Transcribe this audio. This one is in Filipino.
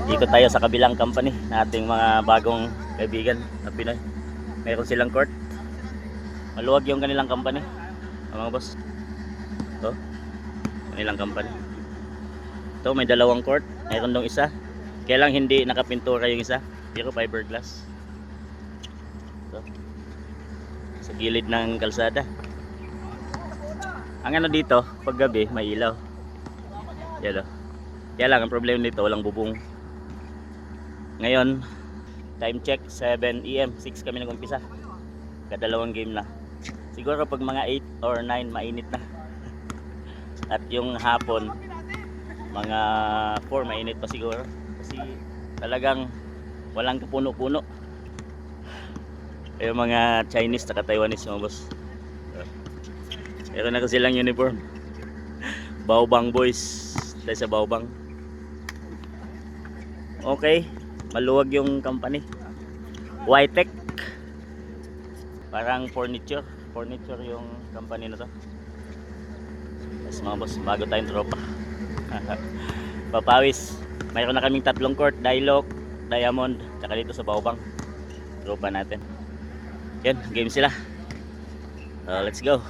Ikot tayo sa kabilang company na ating mga bagong kaibigan na Pinoy. Mayroon silang court. Maluwag yung kanilang company, mga boss. Ito, kanilang company. Ito, may dalawang court. Mayroon dong isa. Kaya lang hindi nakapintura yung isa. Pero fiberglass. Ito, sa gilid ng kalsada. Ang ano dito, pag gabi, may ilaw. Yan o. Kaya lang, ang problema dito, walang bubong. Ngayon, time check, 7 AM, 6 kami nag-umpisa. Kadalawang game na. Siguro pag mga 8 or 9, mainit na. At yung hapon, mga 4, mainit pa siguro. Kasi talagang walang kapuno-puno. Yung mga Chinese at Taiwanese mga boss. Meron na kasi silang uniform. Baobang boys. Dahil sa Baobang. Okay. Maluwag yung company. Whitech. Parang furniture yung company na to. Yes mga boss, bago tayong tropa. Papawis. Mayroon na kaming 3 court, Dialog, Diamond, tsaka dito sa Baobang. Tropa natin. Yan, game sila. Let's go.